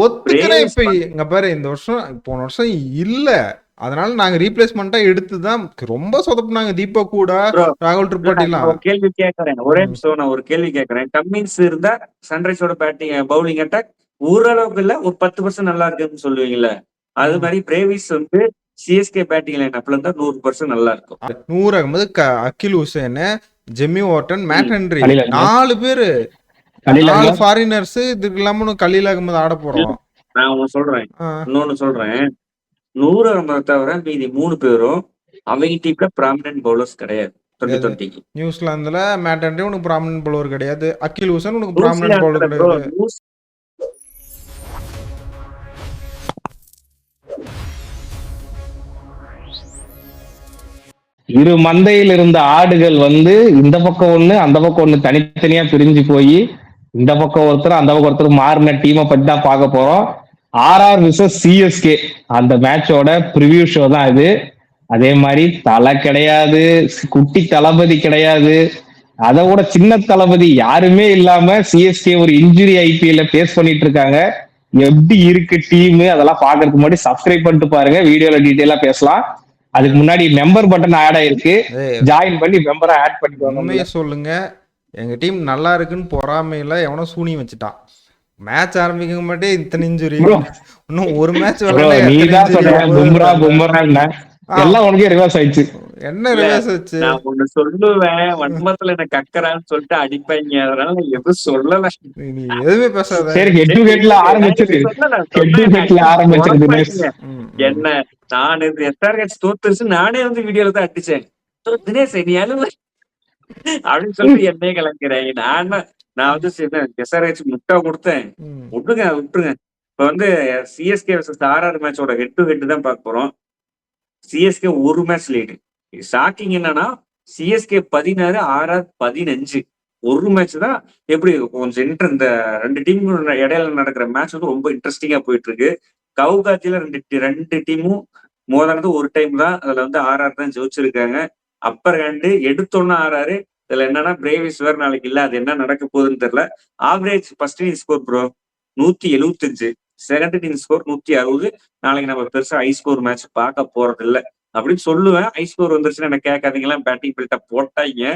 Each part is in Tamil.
ஒத்துக்கிறேன். பிரேவிஸ் இப்ப இங்க பாரு, இந்த வருஷம் போன வருஷம் இல்ல, அதனால நாங்க ரீப்ளேஸ்மெண்டா எடுத்துதான் ரொம்ப சொதப்புனாங்க. தீபக் கூட, ப்ரோ ராகுல் திரிபாட்டிலாம். ஒரு கேள்வி கேட்கறேன், ஒரே நிமிஷம் நான் ஒரு கேள்வி கேட்கறேன். கம்மின்ஸ் இருந்தா சன்ரைஸோட பேட்டிங் பவுலிங் அட்டாக் ஓரளவுக்கு இல்ல ஒரு 10% நல்லா இருக்குன்னு சொல்லுவீங்கல்ல, அது மாதிரி பிரேவிஸ் வந்து சிஎஸ்கே பேட்டிங் லைன் இருந்தா 100% நல்லா இருக்கும். 100 Ahmed, Akeal Hosein, Jamie Overton, Matt Henry, Khaleel Ahmed. 4 பேரு, கலீல் 4 அகமது. ஃபாரினர்ஸ். இதுக்கு இல்லாம கலீல் அகமது ஆட போறோம். நான் ஒன்னு சொல்றேன், இன்னொன்னு சொல்றேன். 100 அகமது தவிர மீதி 3 பேரும் அவங்க டீம்ல ப்ராமினன்ட் பவுலர்ஸ் கிடையாது. 2020 நியூசிலாந்துல மேட் ஹென்ரி உனக்கு ப்ராமினன்ட் பவுலர் கிடையாது. அகில் ஹுசேன் உனக்கு ப்ராமினன்ட் பவுலர் கிடையாது. இரு மந்தையில் இருந்த ஆடுகள் வந்து இந்த பக்கம் ஒண்ணு அந்த பக்கம் ஒண்ணு தனித்தனியா பிரிஞ்சு போய் இந்த பக்கம் ஒருத்தர் அந்த பக்கம் ஒருத்தர் மாறின டீமை பத்தி தான் பார்க்க போறோம். ஆர்ஆர் விசஸ் சிஎஸ்கே அந்த மேட்சோட ப்ரிவியூ ஷோ தான் இது. அதே மாதிரி தலை கிடையாது, குட்டி தளபதி கிடையாது, அதை விட சின்ன தளபதி யாருமே இல்லாம சிஎஸ்கே ஒரு இன்ஜுரி ஐபிஎல்ல பேஸ் பண்ணிட்டு இருக்காங்க. எப்படி இருக்கு டீம் அதெல்லாம் பாக்குறதுக்கு முன்னாடி சப்ஸ்கிரைப் பண்ணிட்டு பாருங்க, வீடியோல டீட்டெயிலா பேசலாம். அதுக்கு முன்னாடி மெம்பர் பட்டன் ஆட் ஆயிருக்கு, ஜாயின் பண்ணி மெம்பரா ஆட் பண்ணிக்கோங்க. உண்மையை சொல்லுங்க, எங்க டீம் நல்லா இருக்குன்னு பொறாமையில எவனோ சூனி வச்சுட்டான். மேட்ச் ஆரம்பிக்க மாட்டே இத்தனை இன்ஜுரி, இன்னும் ஒரு மேட்ச் எல்லாம் உனக்கே ரிவர்ஸ் ஆயிடுச்சு. என்ன ரிவர்ஸ் ஆச்சு? நான் ஒண்ணு சொல்லுவேன், வன்மத்துல என்ன கக்கறான்னு சொல்லிட்டு அடிப்பாங்க, அதனால நான் எதுவும் சொல்லல. நீ எதுவுமே பேசாத. சரி, ஹெட் டு ஹெட்ல ஆரம்பிச்சிரு. ஹெட் டு ஹெட்ல ஆரம்பிச்சிரு தினேஷ். என்ன நான் எஸ்ஆர்ஹெச் தோத்துருச்சு, நானே வந்து வீடியோல தான் அடிச்சேன். தினேஷ் நீ அழுவ அப்படின்னு சொல்லிட்டு என்னையே கலக்கிறாங்க. நான் வந்து எஸ்ஆர்ஹெச் முட்டா கொடுத்தேன். விட்டுருங்க. இப்ப வந்து சிஎஸ்கே வர்சஸ் ஆர்ஆர் மேட்சோட ஹெட் டு ஹெட் தான் பார்க்க போறோம். சிஎஸ்கே ஒரு மேட்ச் லீடு. ஷாக்கிங் என்னன்னா சிஎஸ்கே 16, ஆர்ஆர் 15. ஒரு மேட்ச் தான். எப்படி கொஞ்சம் இந்த 2 டீம் இடையில நடக்கிற மேட்ச் வந்து ரொம்ப இன்ட்ரெஸ்டிங்கா போயிட்டு இருக்கு. கவுகாத்தில ரெண்டு டீமும் மோதானது ஒரு டைம் தான். அதுல வந்து ஆர்ஆர் தான் ஜெயிச்சிருக்காங்க. அப்பர் ஹேண்டு எடுத்தோன்னா ஆர்ஆர். இதுல என்னன்னா பிரேவிஸ் வேற நாளைக்கு இல்ல, அது என்ன நடக்க போகுதுன்னு தெரியல. Average first inning score bro 175, second inning score 160. நாளைக்கு நம்ம பெருசா ஹை ஸ்கோர் மேட்ச் பார்க்க போறது இல்லை அப்படின்னு சொல்லுவேன். ஹை ஸ்கோர் வந்துருச்சுன்னா என்ன கேட்காதீங்களா, பேட்டிங் பில்ட்டா போட்டாங்க.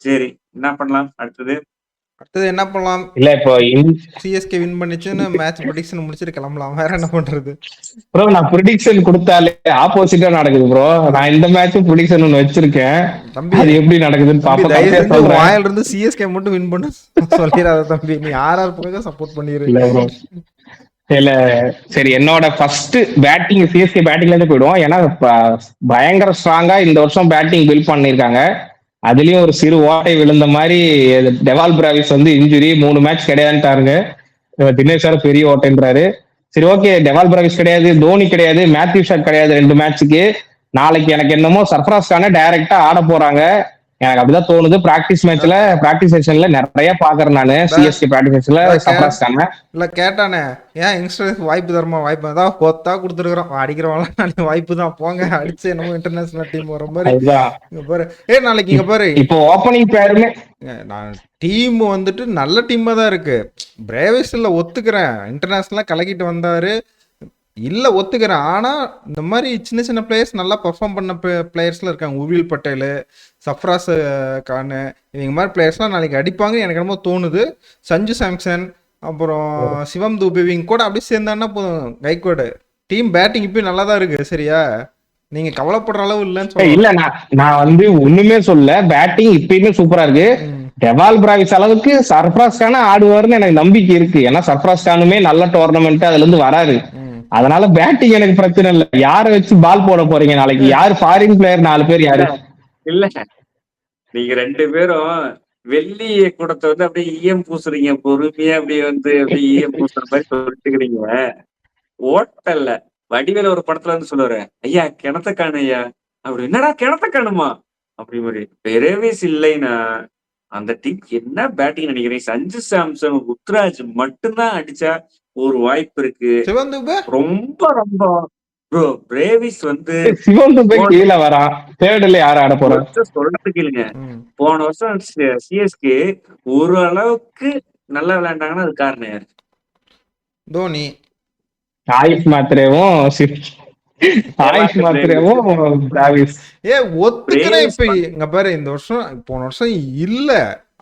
சரி, என்ன பண்ணலாம் அடுத்தது என்ன பண்ணலாம்? இல்ல இப்போ சிஎஸ்கே வின் பண்ணிச்சுன்னு மேட்ச் ப்ரெடிக்ஷன் முடிச்சிட்டு கிளம்பலாம். வேற என்ன பண்றது ப்ரோ? நான் ப்ரெடிக்ஷன் கொடுத்தாலே ஆப்போசிட்டா நடக்குது ப்ரோ. நான் இந்த மேட்ச் ப்ரெடிக்ஷன் ஒன்னு வச்சிருக்கேன், அது எப்படி நடக்குதுன்னு பாப்போம். வாயில இருந்து சிஎஸ்கே மட்டும் வின் பண்ண சொல்லிராத தம்பி, நீ ஆர்ஆர் பக்கம் சப்போர்ட் பண்ணிரு. இல்ல சரி, என்னோட ஃபர்ஸ்ட் பேட்டிங் சிஎஸ்கே பேட்டிங்ல இருந்து போயிடுவோம். ஏன்னா பயங்கர ஸ்ட்ராங்கா இந்த வருஷம் பேட்டிங் பில்ட் பண்ணிருக்காங்க. அதுலயும் ஒரு சிறு ஓட்டை விழுந்த மாதிரி டெவால் பிராவிஸ் வந்து இன்ஜுரி 3 மேட்ச் கிடையாதுட்டாருங்க. தினேஷ் சார் பெரிய ஓட்டைன்றாரு. சரி ஓகே, டெவால் பிராவிஸ் கிடையாது, தோனி கிடையாது, மேத்யூ ஷாட் கிடையாது 2 மேட்சுக்கு. நாளைக்கு எனக்கு என்னமோ சர்ஃப்ராஸ் கான டைரக்டா ஆட போறாங்க, எனக்கு அப்படிதான் தோணுது. பிராக்டிஸ் மேட்ச்ல பிராக்டிஸ் செஷன்ல நிறைய பாக்குறேன் நானு. சிஎஸ்கே பிராக்டிஸ் செஷன்ல சர்ஃப்ராஸ் கான இல்ல கேட்டானே, ஏன் யங்ஸ்டர்ஸ் வாய்ப்பு தரமா, வாய்ப்பு தான் கொத்தா கொடுத்துருக்கிறோம், அடிக்கிறவங்க வாய்ப்பு தான் போங்க அடிச்சு என்னமோ இன்டர்நேஷனல் டீம் வர மாதிரி பாரு. நாளைக்கு இங்க பாரு, இப்போ ஓப்பனிங் பேருமே நான் டீம் வந்துட்டு நல்ல டீமா தான் இருக்கு. பிரேவிஸ் இல்ல ஒத்துக்கிறேன், இன்டர்நேஷனலா கலக்கிட்டு வந்தாரு இல்ல ஒத்துக்கிறேன். ஆனா இந்த மாதிரி சின்ன சின்ன பிளேயர்ஸ் நல்லா பெர்ஃபார்ம் பண்ண பிளேயர்ஸ்ல இருக்காங்க. உவில் பட்டேல், சஃப்ராஸ் கான், இவங்க மாதிரி பிளேயர்ஸ்லாம் நாளைக்கு அடிப்பாங்க எனக்கு என்னமோ தோணுது. சஞ்சு சாம்சன், அப்புறம் சிவம் தூபே இவங்க கூட அப்படியே சேர்ந்தான்னா போதும். கைக்வாடு டீம் பேட்டிங் இப்பயும் நல்லா தான் இருக்கு. சரியா, நீங்க கவலைப்படுற அளவு இல்லன்னு சொல்ல இல்ல. நான் வந்து ஒண்ணுமே சொல்ல, பேட்டிங் இப்பயுமே சூப்பரா இருக்கு. டெவால் பிராவிஸ் அளவுக்கு சர்ஃப்ராஸ் கான ஆடுவாருன்னு எனக்கு நம்பிக்கை இருக்கு. ஏன்னா சர்ஃப்ராஸ் கானுமே நல்ல டோர்னமெண்ட் அதுல இருந்து வராரு. அதனால பேட்டிங் எனக்கு பிரச்சனை இல்லை. யார வச்சு பால் போட போறீங்க நாளைக்கு? யாரு ஃபாரின் பிளேயர் 4 பேர் யாரு? இல்ல நீங்க 2 பேரும் வெள்ளி கூடத்தை வந்து அப்படியே ஈயம் பூசுறீங்க, பொறுமையா அப்படியே வந்து அப்படியே ஈயம் பூசுற மாதிரி சொல்லிட்டுக்கிறீங்க. ஓட்டல்ல வடிவேல ஒரு படத்துல வந்து சொல்லுவாரு, ஐயா கிணத்த காணு ஐயா. அப்படி என்னடா கிணத்த காணுமா அப்படி மாதிரி. பிரேவிஸ் இல்லைன்னா அந்த டீம் என்ன பேட்டிங் நினைக்கிறேன். சஞ்சு சாம்சன், ருத்ராஜ் மட்டும்தான் அடிச்சா ஒரு வாய்ப்பு இருக்கு. ரொம்ப ரொம்ப ப்ரோ பிரேவிஸ் வந்து கீழே வரான், தேர்ட்ல யார ஆட போற சொல்றது கேளுங்க. போன வருஷம் சிஎஸ்கே ஒரு அளவுக்கு நல்லா விளையாண்டாங்கன்னா அது காரணம் யாரு? தோனி. ஆயுஷ் மாத்திரேவும் ஆயுஷ் மாத்திரேவும் டிராவிஸ். ஒத்துக்கிறேன். பிரேவிஸ் இப்ப இங்க பாரு, இந்த வருஷம் போன வருஷம் இல்ல,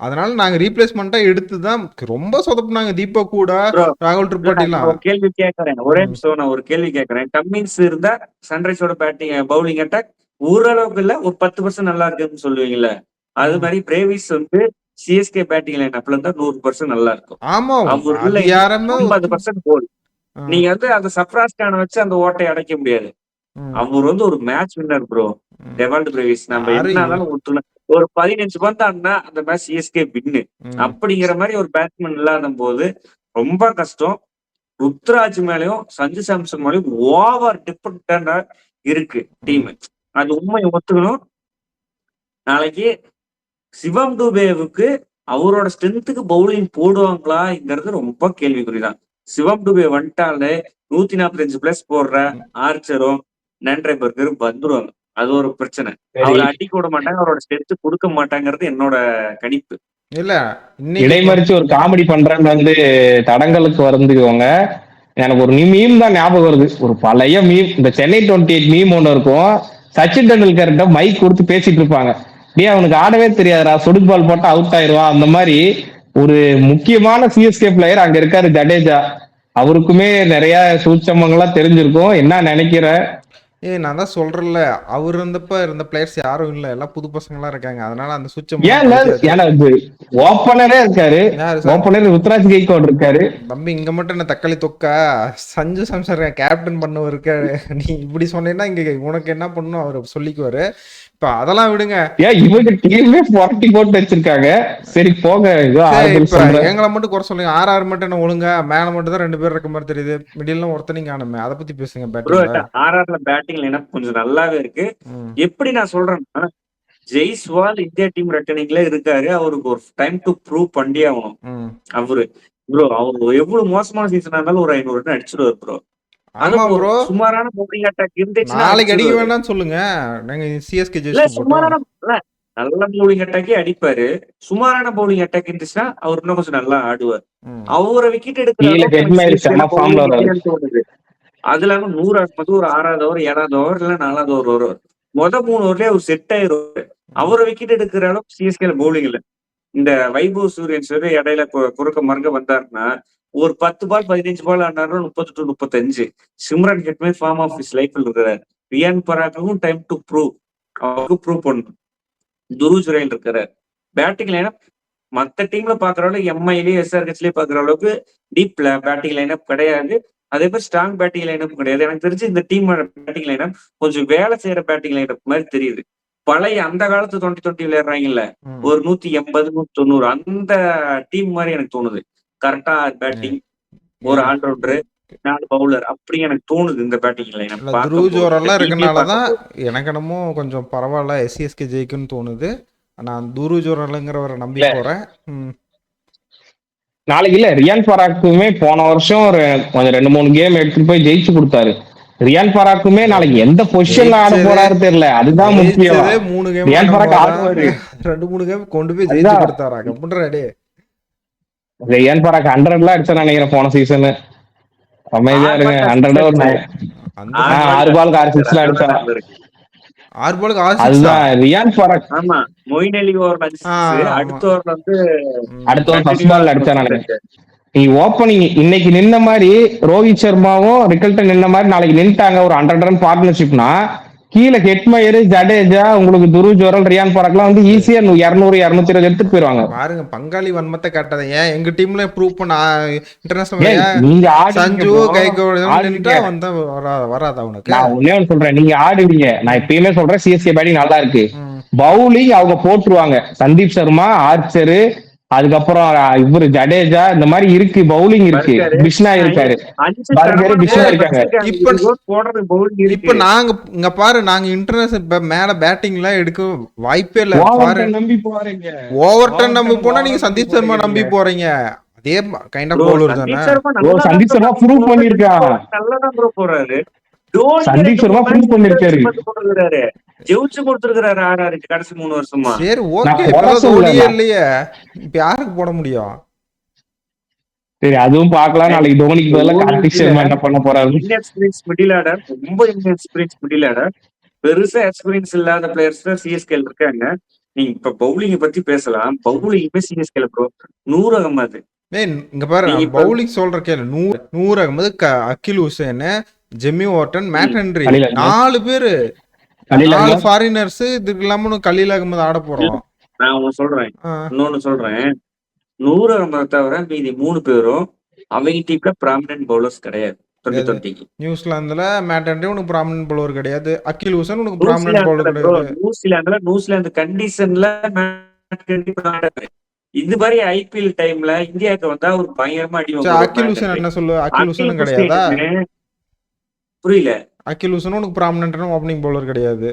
அதனால நாங்க ரீப்ளேஸ்மெண்டா எடுத்துதான் ரொம்ப சொதப்புனாங்க. தீபக் கூட, bro, ராகுல் திரிபாட்டிலாம். ஒரு கேள்வி கேட்கறேன், ஒரே நிமிஷம் நான் ஒரு கேள்வி கேட்கறேன். கம்மின்ஸ் இருந்தா சன்ரைஸோட பேட்டிங் பவுலிங் அட்டாக் ஓரளவுக்கு இல்ல ஒரு 10% நல்லா இருக்குன்னு சொல்லுவீங்கல்ல, அது மாதிரி பிரேவிஸ் வந்து சிஎஸ்கே பேட்டிங் லைன் அப்ல இருந்தா 100% நல்லா இருக்கும். ஆமா, அவர் அது இல்லைன்னா யாருமே 50% போல். நீங்க வந்து அந்த சப்ராஸ் கான வச்சு அந்த ஓட்டை அடைக்க முடியாது. அவர் வந்து ஒரு match winner bro. Dewald Brevis நம்ம யாரு என்ன ஆனாலும் ஒத்துணும். ஒரு 15 பந்து ஆடினா அந்த மேட்ச் சிஎஸ்கே வின்னு அப்படிங்கிற மாதிரி ஒரு பேட்ஸ்மேன் இல்லாத போது ரொம்ப கஷ்டம். ருத்ராஜ் மேலயும் சஞ்சு சாம்சன் மேலயும் ஓவர் டிபெண்டா இருக்கு டீம். அது உண்மை ஒத்துக்கணும். நாளைக்கு சிவம் டுபேவுக்கு அவரோட ஸ்ட்ரென்த்துக்கு பவுலிங் போடுவாங்களாங்கிறது ரொம்ப கேள்விக்குறிதான். சிவம் டுபே வந்துட்டாலே 145+ போடுற ஆர்ச்சரும் நன்றைபர்கரும் வந்துருவாங்க. அது ஒரு பிரச்சனை. அவர் அடிக்க விட மாட்டாங்க, அவரோட ஸ்ட்ரென்த் கொடுக்க மாட்டாங்கிறது என்னோட கணிப்பு. இல்ல இடைமறிச்சு ஒரு காமெடி பண்றேன்னு வந்து தடங்களுக்கு வந்துக்குவாங்க. எனக்கு ஒரு மீம் தான் ஞாபகம் வருது. ஒரு பழைய மீம், இந்த சென்னை 28 மீம் ஒண்ணு இருக்கும். சச்சின் டெண்டுல்கர்கிட்ட மைக் கொடுத்து பேசிட்டு இருப்பாங்க. டே அவனுக்கு ஆடவே தெரியாதுடா, சொடுக்கு பால் போட்டா அவுட் ஆயிடுவான். அந்த மாதிரி ஒரு முக்கியமான சிஎஸ்கே பிளேயர் அங்க இருக்காரு ஜடேஜா. அவருக்குமே நிறைய சூட்சமங்கள்லாம் தெரிஞ்சிருக்கும். என்ன நினைக்கிற? நான் தான் சொல்றேன்ல, அவர் இருந்த பிளேயர்ஸ் யாரும் இல்ல, எல்லாம் புது பசங்களா இருக்காங்க. அதனால அந்த சுவிட்ச ஓப்பனரே இருக்காரு. ஓப்பனர் ருத்ராஜ் கெய்க்வாட் இருக்காரு. தம்பி இங்க மட்டும் என்ன தக்காளி தொக்கா, சஞ்சு சாம்சன் கேப்டன் பண்ணவர் இருக்காரு. நீ இப்படி சொன்னீங்கன்னா இங்க உனக்கு என்ன பண்ணும் அவர் சொல்லிக்குவாரு. இப்ப அதெல்லாம் விடுங்க. இவங்க டீமே 40 போட்டு வச்சிருக்காங்க. சரி போங்க. எங்களை மட்டும் குறை சொல்லுங்க. 6 மட்டும் என்ன ஒழுங்கா மேல மட்டும் தான் 2 பேர் இருக்க மாதிரி தெரியுது. மிடில்லாம் ஒருத்தனையும் காணுமே. அதை பத்தி பேசுங்க. பேட்டிங் லைனப் கொஞ்சம் நல்லாவே இருக்கு. எப்படி நான் சொல்றேன்னா, ஜெய்ஸ்வால் இந்தியா டீம் ரெட்டனிங்ல இருக்காரு. அவருக்கு ஒரு டைம் டு ப்ரூவ் பண்ணி ஆகணும். அவரு எவ்வளவு மோசமான சீசனா இருந்தாலும் ஒரு 500 ரன் அடிச்சிருவாரு ப்ரோ. சுமாரான பவுலிங் அட்டாக் இருந்துச்சு, நாளைக்கு அடிக்க வேண்டாம்னு சொல்லுங்க. நாங்க சிஎஸ்கே சுமாரான நல்ல பவுலிங் அட்டாக்கே அடிப்பாரு. சுமாரான பவுலிங் அட்டாக் இருந்துச்சுன்னா அவர் இன்னும் கொஞ்சம் நல்லா ஆடுவார். அவரை விக்கெட் எடுக்கிறாரு. அதுல 100 ஆகும்போது ஒரு 6வது ஓவர் 7வது ஓவர் இல்ல 4வது ஓவர் வரும். 3 ஓவர்லயே அவர் செட் ஆயிரும். அவரை விக்கெட் எடுக்கிற அளவுக்கு சிஎஸ்கே பவுலிங் இல்ல. இந்த வைபவ் சூரியன் இடையில குறுக்க மறுக்க வந்தாருன்னா ஒரு 10 பால் 15 பால் ஆனாரு 30 to 35. Shimron Hetmyer form of his லைஃப்ல இருக்கிறார். ரியான் பராக்கும் டைம் டு ப்ரூவ், அவருக்கு ப்ரூவ் பண்ணணும். துருவ் ஜுரேல் இருக்கிறார். பேட்டிங் லைனப் மத்த டீம்ல பாக்குற அளவுக்கு எம்ஐலயே எஸ்ஆர்ஹெச்லயே பாக்குற அளவுக்கு டீப் பேட்டிங் லைனப் கிடையாது. அதே மாதிரி ஸ்ட்ராங் பேட்டிங் லைனப் கிடையாது. எனக்கு தெரிஞ்சு இந்த டீம் பேட்டிங் லைனப் கொஞ்சம் வேலை செய்யற பேட்டிங் லைனப் மாதிரி தெரியுது. பழைய அந்த காலத்து 2020 விளையாடுறாங்கல்ல, ஒரு 180 190 அந்த டீம் மாதிரி எனக்கு தோணுது. கரெக்டா பேட்டிங், ஒரு ஆல்ரவுண்டர், 4 பவுலர், அப்படி எனக்கு தோணுது இந்த பேட்டிங் லைனப். துருவ் ஜுரேல்லாம் இருக்கனாலதான் எனக்கு என்னமோ கொஞ்சம் பரவாயில்ல, எஸ்சிஎஸ்கே ஜெயிக்குன்னு தோணுது. நான் துருவ் ஜுரேலுங்கிறவரை நம்பி போறேன். நாளைக்கு இல்ல, ரியான் பராக்குமே போன வருஷம் ஒரு கொஞ்சம் 2-3 கேம் எடுத்துட்டு போய் ஜெயிச்சு கொடுத்தாரு. ரியான் பராக்குமே நாளைக்கு எந்த பொசிஷன்ல ஆட போறாரு தெரியல, அதுதான் முக்கியம். 3 கேம் ரியான் பராக் ஆடுவாரு. 2-3 கேம் கொண்டு போய் ஜெயிச்சு கொடுத்தாராங்க. முன்னாடி ரியான் பராக் 100 அடிச்சா நினைக்கிறேன் போன சீசன். அமைதியா இருங்க. 100 6 பாலுக்கு 6 சிக்ஸ் அடிச்சா. 6 பாலுக்கு 6 அதுதான் ரியான் பராக். ஆமா, மொயின் அலி ஓவர்ல 6, அடுத்த ஓவர்ல வந்து அடுத்த ஓவர் ஃபர்ஸ்ட் பால்ல அடிச்சா நினைக்கிறேன். நீ ஓப்பனிங் இன்னைக்கு நின்ன மாதிரி ரோஹித் சர்மாவும் ரிக்கல்டன் நின்ன மாதிரி நாளைக்கு நின்ட்டாங்க ஒரு 100 ரன் பார்ட்னர்ஷிப்னா, கீழே ஹெட்மயர், ஜடேஜா, உங்களுக்கு துருவ் ஜுரேல், ரியான் பராக்லாம் வந்து ஈஸியா 200 220 எடுத்துட்டு போயிருவாங்க. பாருங்க, பங்காளி வன்மத்தை காட்டாத. ஏன் எங்க டீம்ல ப்ரூவ் பண்ண இன்டர்நேஷனல் சஞ்சு கைகோட வந்தா வராதா உனக்கு? நான் ஒண்ணே சொல்றேன், நீங்க ஆடுவீங்க. நான் எப்பயுமே சொல்றேன் சிஎஸ்கே பேட்டிங் நல்லா இருக்கு. பவுலிங் அவங்க போட்டுருவாங்க. சந்தீப் சர்மா, ஆர்ச்சரு, அதுக்கப்புறம் இவரு ஜடேஜா, இந்த மாதிரி இருக்கு. பவுலிங் இருக்கு. பிஷ்னா இருக்காரு, பிஷ்னா இருக்காங்க. இப்ப நாங்க இங்க பாரு, நாங்க இன்டர்நேஷனல் மேல பேட்டிங் எல்லாம் எடுக்க வாய்ப்பே இல்ல. நம்பி போறீங்க, ஓவர்டன் நம்பி போனா நீங்க சந்தீப் சர்மா நம்பி போறீங்க. அதே கைண்ட் ஆஃப் பவுலர் தானே. சந்தீப் சர்மா ப்ரூவ் பண்ணிருக்காரு. சந்தீப் சர்மா ப்ரூவ் பண்ணிருக்காரு. ஜெயிச்சு கொடுத்திருக்காரு ஆர்ஆருக்கு கடைசி 3 வருஷமா. சரி ஓகே, இப்ப இல்லையே, இப்ப யாருக்கு போட முடியும்? சரி அதுவும் பார்க்கலாம். நாளைக்கு தோனிக்கு பதிலா கார்த்திக் சர்மா என்ன பண்ண போறாரு. இன்எக்ஸ்பீரியன்ஸ் மிடில் ஆர்டர், ரொம்ப இன்எக்ஸ்பீரியன்ஸ் மிடில் ஆர்டர், பெருசா எக்ஸ்பீரியன்ஸ் இல்லாத பிளேயர்ஸ் தான் சிஎஸ்கே இருக்காங்க. நீங்க இப்ப பவுலிங் பத்தி பேசலாம். பவுலிங்குமே சிஎஸ்கே ப்ரோ. நூர் அகமது இங்க பாரு, நீங்க இப்ப பவுலிங் சொல்ற கேளு. Noor Ahmad, Akeal Hosein, Jamie Overton, Matt Henry, Khaleel Ahmed. 4 பேரு, கலீல் 4 அகமது. ஃபாரினர்ஸ். இதுக்கு இல்லாம கலீல் அகமது ஆட போறோம். நான் ஒண்ணு சொல்றேன், இன்னொன்னு சொல்றேன். நூர் அகமது தவிர மீதி 3 பேரும் அவங்க டீம்ல ப்ராமினன்ட் பவுலர்ஸ் கிடையாது. 2020 நியூசிலாந்துல மேட் ஹென்ரி உனக்கு ப்ராமினன்ட் பவுலர் கிடையாது. அகில் ஹுசேன் உனக்கு ப்ராமினன்ட் பவுலர் கிடையாது. நியூசிலாந்து கண்டிஷன்ல இது மாதிரி ஐபிஎல் டைம்ல இந்தியாவுக்கு வந்தா ஒரு பயங்கரமா அடி வாங்குவாரு. அகில் ஹுசேன் என்ன சொல்லு? அகில் ஹுசேன் கிடையாதா? புரியல. அகில் ஹுசேன் உனக்கு ப்ராமினன்ட் ஓப்பனிங் பவுலர் கிடையாது.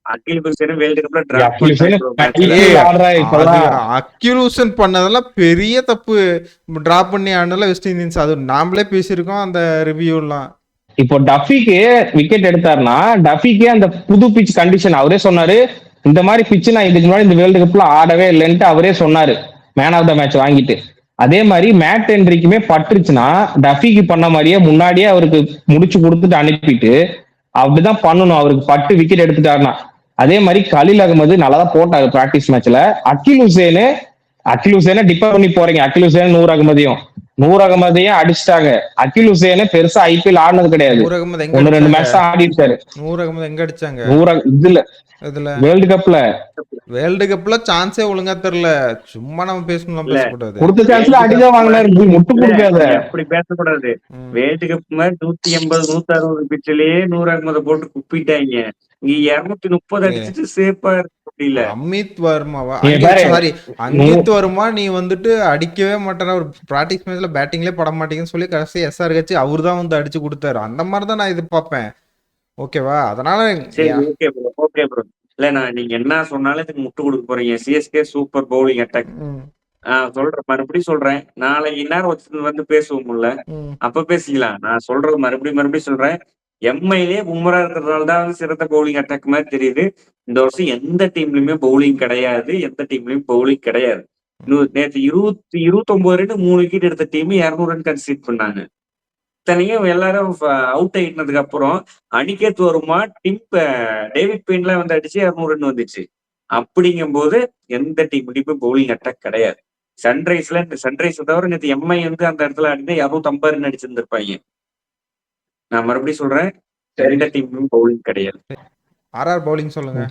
அகில் ஹுசேன் வேர்ல்ட் கப்ல அகில் ஹுசேன் பண்ணதெல்லாம் பெரிய தப்பு. டிராப் பண்ணி ஆனல வெஸ்ட் இண்டீஸ். அது நாமளே பேசியிருக்கோம் அந்த ரிவ்யூ எல்லாம். இப்போ டஃபிக்கு விக்கெட் எடுத்தாருன்னா டஃபிக்கு அந்த புது பிச் கண்டிஷன் அவரே சொன்னாரு. இந்த மாதிரி பிச்சு நான் இதுக்கு முன்னாடி இந்த வேர்ல்டு கப்ல ஆடவே இல்லைன்ட்டு அவரே சொன்னாரு மேன் ஆஃப் த மேட்ச் வாங்கிட்டு. அதே மாதிரி மேட் ஹென்ரிக்குமே பட்டுருச்சுன்னா டஃபிக்கு பண்ண மாதிரியே முன்னாடியே அவருக்கு முடிச்சு கொடுத்துட்டு அனுப்பிட்டு அப்படிதான் பண்ணணும். அவருக்கு பட்டு விக்கெட் எடுத்துட்டாருன்னா. அதே மாதிரி கலீல் அகமது நல்லா தான் போட்டாரு பிராக்டிஸ் மேட்ச்ல. அகில் ஹுசேனை டிபெண்ட் பண்ணி போறீங்க. அகில் ஹுசேன் நூர் அகமதையும் அடிச்சிட்டாங்க. அகில் ஹுசேன் பெருசா ஐபிஎல் ஆடினது கிடையாது. 1-2 மேட்ச் தான் ஆடி இருக்காரு. நூர் அகமது எங்க அடிச்சாங்க? இதுல வேர்ல்டு கப்ல சான்ஸே ஒழுங்கா தெரியல. சும்மா நம்ம பேசக்கூடாது. கொடுத்த சான்ஸ்ல அடிதான் வாங்கினாரு. முட்டு கொடுக்காத அப்படி பேசக்கூடாது. வேர்ல்டு கப் மாதிரி 180 160 பிச்சிலேயே நூர் அகமதை போட்டு குப்பிட்டாங்க. இங்க 230 அடிச்சுட்டு சேஃபா இருக்க முடியல. அமித் வர்மா நீ வந்துட்டு அடிக்கவே மாட்டேற. ஒரு பிராக்டிஸ் மேட்ச்ல பேட்டிங்லேயே பட மாட்டேங்குன்னு சொல்லி கடைசி SRH அவரு தான் வந்து அடிச்சு கொடுத்தாரு. அந்த மாதிரிதான் நான் இது பார்ப்பேன். ஓகேவா? அதனால ஓகே ப்ரோ. இல்ல நான் நீங்க என்ன சொன்னாலும் இதுக்கு முட்டு கொடுக்க போறீங்க. சிஎஸ்கே சூப்பர் பவுலிங் அட்டாக் சொல்றேன், மறுபடியும் சொல்றேன். நாளைக்கு நேரம் வந்து பேசுவோம்ல, அப்ப பேசிக்கலாம். நான் சொல்றது மறுபடியும் சொல்றேன். எம்ஐலே பும்ரா இருக்கிறதுனால தான் சிறந்த பவுலிங் அட்டாக் மாதிரி தெரியுது. இந்த வருஷம் எந்த டீம்லயுமே பவுலிங் கிடையாது. நேற்று 29 ரன் 3 விக்கெட் எடுத்த டீம் 200 ரன் கன்சீட் பண்ணாங்க. இத்தனையும் எல்லாரும் அவுட் ஆயிட்டதுக்கு அப்புறம் அனிகேத் வருமா டேவிட் பெயின்லாம் வந்து அடிச்சு 200 ரன் வந்துச்சு. அப்படிங்கும் போது எந்த டீம் பவுலிங் அட்டாக் கிடையாது. சன்ரைஸ் தவிர நேற்று எம்ஐ வந்து அந்த இடத்துல அடிந்து 250 ரன் அடிச்சிருந்திருப்பாங்க. நான் மறுபடியும் சொல்றேன், எந்த டீமும் பவுலிங் கிடையாது. ஆர்ஆர் பவுலிங் சொல்லுங்க.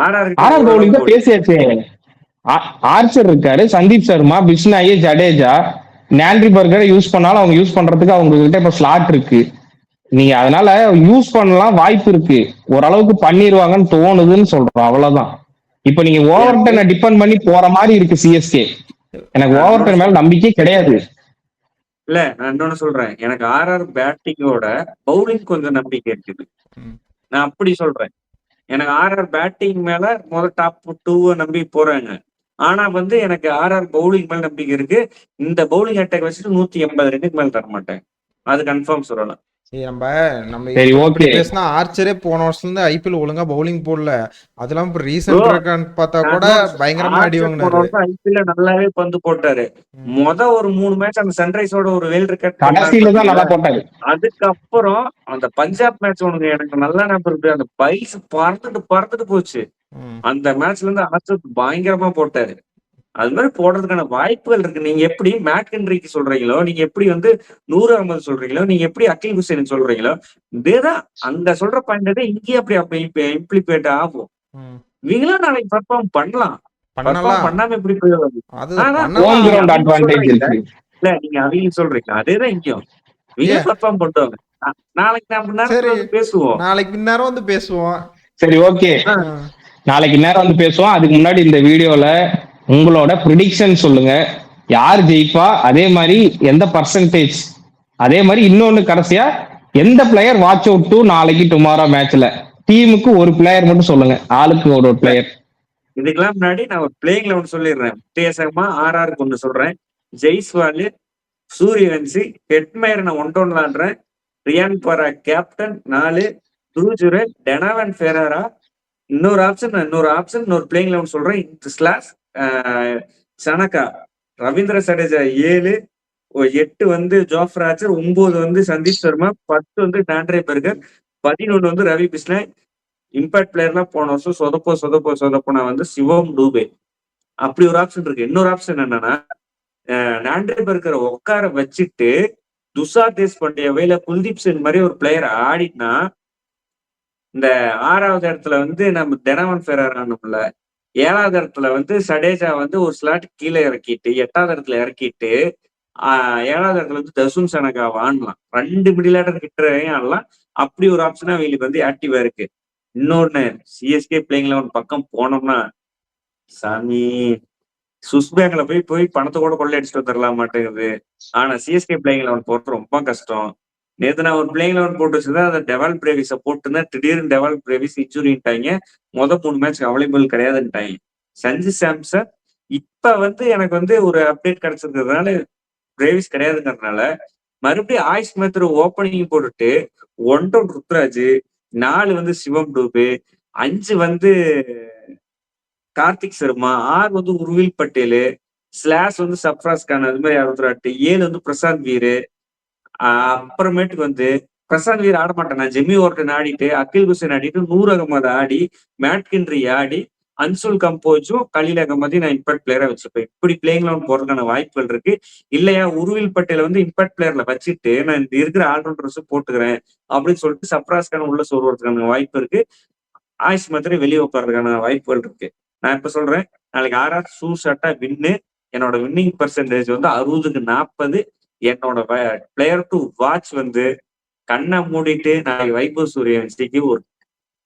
ஆர்ஆர் பவுலிங் தான் பேசியாச்சு. ஆர்ச்சர் இருக்காரு, சந்தீப் சர்மா, பிஷ்னாயி, ஜடேஜா, நாண்ட்ரி பர்கரை யூஸ் பண்ணாலும் அவங்க யூஸ் பண்றதுக்கு அவங்க கிட்ட இப்ப ஸ்லாட் இருக்கு. நீங்க அதனால யூஸ் பண்ணலாம், வாய்ப்பு இருக்கு. ஓரளவுக்கு பண்ணிடுவாங்கன்னு தோணுதுன்னு சொல்றோம், அவ்வளவுதான். இப்ப நீங்க ஓவர்டனை டிபெண்ட் பண்ணி போற மாதிரி இருக்கு சிஎஸ்கே. எனக்கு ஓவர்டன் மேல நம்பிக்கை கிடையாது. இல்ல நான் இன்னொன்னு சொல்றேன், எனக்கு ஆர்ஆர் பேட்டிங்கோட பவுலிங் கொஞ்சம் நம்பிக்கை இருக்குது. நான் அப்படி சொல்றேன். எனக்கு ஆர்ஆர் பேட்டிங் மேல முதல் டாப் 2 நம்பி போறாங்க. ஆனா வந்து எனக்கு ஆர்ஆர் பவுலிங் மேல நம்பிக்கை இருக்கு. இந்த பவுலிங் அட்டாக் வச்சுட்டு 180 ரன்னுக்கு மேல தர மாட்டேன், அது கன்ஃபார்ம் சொல்லலாம். பேசினா ஆர்ச்சரே போன வருஷத்துல இருந்து ஐபிஎல் ஒழுங்கா பவுலிங் போடல. அதெல்லாம் இப்ப ரீசன்ட் ரெக்கார்ட் பார்த்தா கூட பயங்கரமா அடி வாங்கினாரு. ஐபிஎல் நல்லாவே பந்து போட்டாரு. ஒரு 3 மேட்ச் அந்த சன்ரைஸோட ஒரு வேர்ல்ட் ரெக்கார்ட் போட்டாரு. அதுக்கப்புறம் அந்த பஞ்சாப் மேட்ச் உனக்கு எனக்கு நல்லா ஞாபகம் இருக்கு. அந்த பைல்ஸ் பறந்துட்டு போச்சு. அந்த மேட்ச்ல இருந்து அனர்த் பயங்கரமா போட்டாரு. அது மாதிரி போடுறதுக்கான வாய்ப்புகள் இருக்கு. நீங்க எப்படி மேட் ஹென்ரிக்கு சொல்றீங்களோ, நீங்க எப்படி வந்து நூர் அகமது சொல்றீங்களோ, நீங்க எப்படி அகில் ஹுசேன் சொல்றீங்களோ, இதேதான் அங்க சொல்ற பாயிண்ட் இங்கேயே அப்படி இம்ப்ளிமெண்ட் ஆகும். இவங்களும் நாளைக்கு பர்ஃபார்ம் பண்ணலாம். பண்ணாம எப்படி போயிடுவாங்க? இல்ல நீங்க அவங்க சொல்றீங்க, அதேதான் இங்கேயும் இவங்க பர்ஃபார்ம் பண்ணுவாங்க. நாளைக்கு பேசுவோம். நாளைக்கு நேரம் வந்து பேசுவோம். சரி, ஓகே, நாளைக்கு நேரம் வந்து பேசுவோம். அதுக்கு முன்னாடி இந்த வீடியோல உங்களோட ப்ரிடிக்ஷன் சொல்லுங்க, யார் ஜெயிப்பா, அதே மாதிரி எந்த பர்சன்டேஜ், அதே மாதிரி இன்னொன்னு கடைசியா எந்த பிளேயர் வாட்ச் அவுட் டு நாளைக்கு டுமாரோ மேட்ச்ல. டீமுக்கு ஒரு பிளேயர் மட்டும் சொல்லுங்க, ஆளுக்கு ஒரு பிளேயர். இதுக்கெல்லாம் முன்னாடி நான் ஒரு பிளேயிங் 11 சொல்லிடுறேன். வித்தியாசமா ஆர்ஆருக்கு ஒண்ணு சொல்றேன். ஜெய்ஸ்வால், சூரியவன்சி, ஹெட்மயர் நான் 1 டவுன் விளாடுறேன். ரியான் பராக் கேப்டன் 4, துருஜுரே, டெனாவன் ஃபெரரா, இன்னொரு பிளேயிங் 11 சொல்றேன். ஸ்லாஷ் சனகா, ரவீந்திர ஜடேஜா 7, 8 வந்து ஜோஃப்ரா ஆர்ச்சர், 9 வந்து சந்தீப் சர்மா, 10 வந்து டாண்ட்ரே பெர்கர், 11 வந்து ரவி பிஷ்னாய். இம்பாக்ட் பிளேயர்லாம் போன வருஷம் சொதப்புனா வந்து சிவம் டூபே. அப்படி ஒரு ஆப்ஷன் இருக்கு. இன்னொரு ஆப்ஷன் என்னன்னா, டாண்ட்ரே பெர்கரை உட்கார வச்சுட்டு துஷார் தேஷ்பாண்டே இல்ல குல்தீப் சென் மாதிரி ஒரு பிளேயர் ஆடினா, இந்த 6வது இடத்துல வந்து நம்ம தெனவன் ஃபெரர் ஆனோம்ல, 7வது இடத்துல வந்து சடேஜா வந்து ஒரு ஸ்லாட் கீழே இறக்கிட்டு 8வது இடத்துல இறக்கிட்டு 7வது இடத்துல வந்து தசுன் சனகா ஆடலாம். 2 மிடில் ஆர்டர் கிட்டயும் ஆடலாம். அப்படி ஒரு ஆப்ஷனா இவங்களுக்கு வந்து ஆக்டிவா இருக்கு. இன்னொன்னு சிஎஸ்கே பிளேயிங் 11 பக்கம் போனோம்னா, சாமி சுவிஸ் பேங்க்ல போய் பணத்தை கூட கொள்ளை அடிச்சுட்டு வந்துடலாம் மாட்டேங்குது. ஆனா சிஎஸ்கே பிளேயிங் 11 போட்டு ரொம்ப கஷ்டம். நேத்து நான் ஒரு பிளேயிங் 11 போட்டு வச்சிருந்தேன். அதை டெவால் பிரேவிஸை போட்டுருந்தேன். திடீர்னு டெவால் பிரேவிஸ் இன்ஜுரின்ட்டாங்க. 3 மேட்ச் அவைலபிள் கிடையாதுன்ட்டாங்க. சஞ்சு சாம்சன் இப்ப வந்து எனக்கு வந்து ஒரு அப்டேட் கிடைச்சிருக்கிறதுனால பிரேவிஸ் கிடையாதுங்கிறதுனால மறுபடியும் ஆயுஷ் மேத்ரு ஓப்பனிங் போட்டுட்டு 1 ருத்ராஜ், 4 வந்து சிவம் டூபே, 5 வந்து கார்த்திக் சர்மா, 6 வந்து உர்வில் பட்டேலு, ஸ்லாஷ் வந்து சப்ராஸ் கான், அது மாதிரி 68, 7 வந்து பிரசாந்த் வீரு. அப்புறமேட்டுக்கு வந்து பிரசாந்த் வீர் ஆட மாட்டேன், ஜெமி ஓர்டன் ஆடிட்டு, அகில் ஹுசேன் ஆடிட்டு, நூர் அகமது ஆடி, மேட் கின்ரி ஆடி, அன்சுல் கம்போஜும் கலீல் அகமதையும் நான் இம்பாக்ட் பிளேயரா வச்சுப்பேன். இப்படி பிளேயிங் 11 போறதுக்கான வாய்ப்புகள் இருக்கு. இல்லையா உருவில் பட்டேல வந்து இம்பாக்ட் பிளேயர்ல வச்சுட்டு நான் இந்த இருக்கிற ஆல்ரவுண்டர்ஸ் போட்டுக்கிறேன் அப்படின்னு சொல்லிட்டு சப்ராஸ் கான் உள்ள சொல்றதுக்கான வாய்ப்பு இருக்கு. ஆயுஷ் மாத்திரை வெளியே உட்கார்றதுக்கான வாய்ப்புகள் இருக்கு. நான் இப்ப சொல்றேன், நாளைக்கு ஆர்ஆர் ஷூ வின்னு. என்னோட வின்னிங் பெர்சன்டேஜ் வந்து 60க்கு 40. என்னோட பிளேயர் டு வாட்ச் வந்து கண்ணை மூடிட்டு நாளைக்கு வைபவ் சூரியவன்சிக்கு ஒரு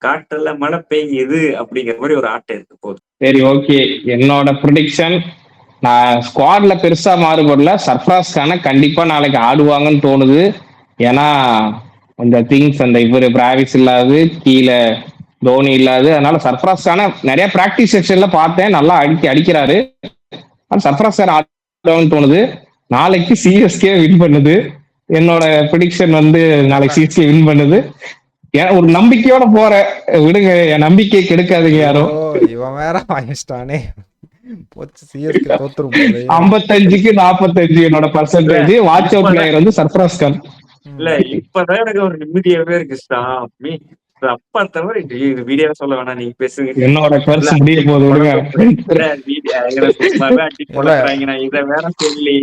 காட்டுல மழை பெய்யுது அப்படிங்கிற மாதிரி ஒரு ஆட்டம் இருக்கு போகுது. சரி, ஓகே. என்னோட ப்ரிடிக்ஷன், நான் ஸ்குவாட்ல பெருசா மாறுபடல. சர்ஃப்ராஸ் கான கண்டிப்பா நாளைக்கு ஆடுவாங்கன்னு தோணுது. ஏன்னா இந்த திங்ஸ் அந்த இவரு பிராவிஸ் இல்லாது, கீழே தோனி இல்லாது, அதனால சர்ஃப்ராஸ் கான நிறைய பிராக்டிஸ் செக்ஷன்ல பார்த்தேன், நல்லா அடிக்கிறாரு. சர்ஃப்ராஸ் கான் ஆடுவாங்கன்னு தோணுது. நாளைக்கு சிஎஸ்கே வின் பண்ணுது. என்னோட ப்ரிடிக்ஷன் வந்து நாளைக்கு சிஎஸ்கே வின் பண்ணுது. ஒரு நம்பிக்கையோட போற விடுங்க, என் நம்பிக்கை கெடுக்காதுங்க யாரும். இவன் வேற வாங்கிட்டானே, 55க்கு 45 என்னோட பர்சன்டேஜ். வாட்ச் அவுட் பிளேயர் வந்து சர்ஃப்ராஸ் கான். இல்ல இப்பதான் எனக்கு ஒரு நிம்மதியாவே இருக்கு சாமி. அப்பா தவிர வீடியோ சொல்ல வேணாம், நீங்க பேசுங்க. என்னோட கருத்து முடிய போகுது. அடி போடுறாங்க, நான் இதை வேற சொல்லி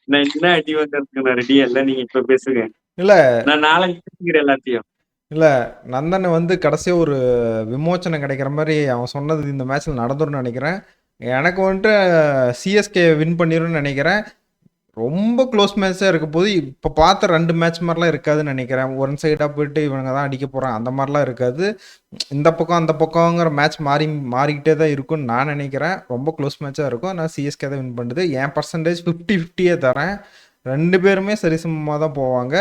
நான் என்ன அடி வந்து நான் ரெடியா இல்ல, நீங்க இப்ப பேசுங்க. இல்ல நான் நாளைக்கு பேசுகிறேன் எல்லாத்தையும். இல்ல நந்தன் வந்து கடைசியா ஒரு விமோச்சனம் கிடைக்கிற மாதிரி அவன் சொன்னது இந்த மேட்ச்ல நடந்துரும்னு நினைக்கிறேன். எனக்கு வந்துட்டு சிஎஸ்கே வின் பண்ணிரும்னு நினைக்கிறேன். ரொம்ப க்ளோஸ் மேட்சாக இருக்க போது இப்போ பார்த்த 2 மேட்ச் மாதிரிலாம் இருக்காதுன்னு நினைக்கிறேன். ஒன் சைடாக போயிட்டு இவங்க தான் அடிக்க போகிறாங்க அந்த மாதிரிலாம் இருக்காது. இந்த பக்கம் அந்த பக்கங்கிற மேட்ச் மாறிக்கிட்டே தான் இருக்கும்னு நான் நினைக்கிறேன். ரொம்ப க்ளோஸ் மேட்சாக இருக்கும். நான் சிஎஸ்கே தான் வின் பண்ணுது. என் பர்சன்டேஜ் 50-50 தரேன். 2 பேருமே சரிசமமாக தான் போவாங்க.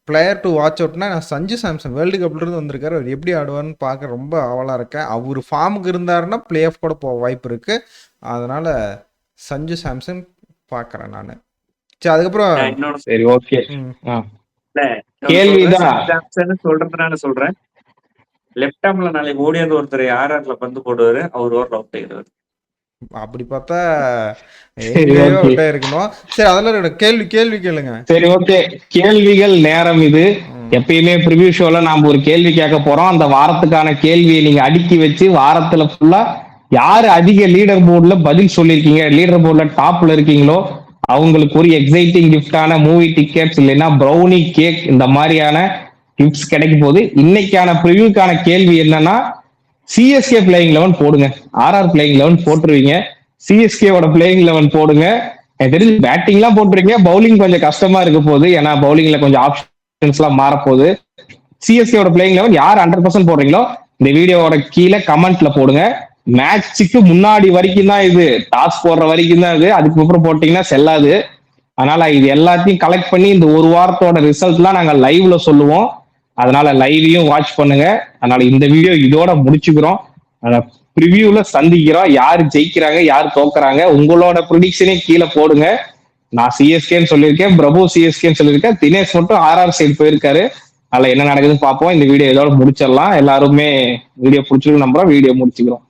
பிளேயர் டு வாட்ச் அவுட்னா நான் சஞ்சு சாம்சன் வேர்ல்டு கப்லேருந்து வந்திருக்காரு. அவர் எப்படி ஆடுவார்னு பார்க்க ரொம்ப ஆவலாக இருக்கேன். அவர் ஃபார்முக்கு இருந்தாருன்னா பிளே ஆஃப் கூட போக வாய்ப்பு இருக்குது. அதனால் சஞ்சு சாம்சன் பார்க்குறேன் நான். அதுக்கப்புறம் சரி, ஓகே. கேள்விதான் சொல்றதுனால சொல்றேன். லெப்ட் ஆர்ம்ல நாளைக்கு ஓடியாந்து ஒருத்தர் ஆர்ஆர்ல பந்து போடுவாரு, அவர் ஓவர் அவுட் ஆயிடுவாரு. அப்படி பார்த்தா இருக்கணும். சரி, அதெல்லாம் கேள்வி கேளுங்க. சரி, ஓகே. கேள்விகள் நேரம் இது. எப்பயுமே ப்ரிவியூ ஷோல நாம ஒரு கேள்வி கேட்க போறோம். அந்த வாரத்துக்கான கேள்வியை நீங்க அடுக்கி வச்சு வாரத்துல ஃபுல்லா யாரு அதிக லீடர் போர்டுல பதில் சொல்லிருக்கீங்க, லீடர் போர்டுல டாப்ல இருக்கீங்களோ அவங்களுக்கு ஒரு எக்ஸைட்டிங் கிஃப்டான மூவி டிக்கெட்ஸ் இல்லைன்னா ப்ரௌனி கேக் இந்த மாதிரியான கிஃப்ட்ஸ் கிடைக்க போகுது. இன்னைக்கான ப்ரிவியூக்கான கேள்வி என்னன்னா, சிஎஸ்கே பிளேயிங் 11 போடுங்க. ஆர்ஆர் பிளேயிங் 11 போட்டுருவீங்க. சிஎஸ்கேவோட பிளேயிங் 11 போடுங்க. எனக்கு தெரிஞ்சு பேட்டிங் எல்லாம் போட்டுருவீங்க. பவுலிங் கொஞ்சம் கஷ்டமா இருக்க போகுது, ஏன்னா பவுலிங்ல கொஞ்சம் ஆப்ஷன்ஸ் எல்லாம் மாறப்போகுது. சிஎஸ்கேவோட பிளேயிங் 11 யார் 100% போடுறீங்களோ இந்த வீடியோவோட கீழே கமெண்ட்ல போடுங்க. மேட்சுக்கு முன்னாடி வரைக்கும் தான் இது, டாஸ் போடுற வரைக்கும் தான் இது. அதுக்கப்புறம் போட்டீங்கன்னா செல்லாது. அதனால இது எல்லாத்தையும் கலெக்ட் பண்ணி இந்த ஒரு வாரத்தோட ரிசல்ட்லாம் நாங்க லைவ்ல சொல்லுவோம். அதனால லைவையும் வாட்ச் பண்ணுங்க. அதனால இந்த வீடியோ இதோட முடிச்சுக்கிறோம். ப்ரிவியூல சந்திக்கிறோம். யாரு ஜெயிக்கிறாங்க, யாரு தோக்குறாங்க, உங்களோட ப்ரிடிக்ஷனே கீழே போடுங்க. நான் சிஎஸ்கேன்னு சொல்லியிருக்கேன், பிரபு சிஎஸ்கேன்னு சொல்லியிருக்கேன், தினேஷ் மட்டும் ஆர்ஆர் சைடு போயிருக்காரு. அதில் என்ன நடக்குதுன்னு பார்ப்போம். இந்த வீடியோ இதோட முடிச்சிடலாம். எல்லாருமே வீடியோ பிடிச்சிருக்கு நம்புறோம். வீடியோ முடிச்சுக்கிறோம்.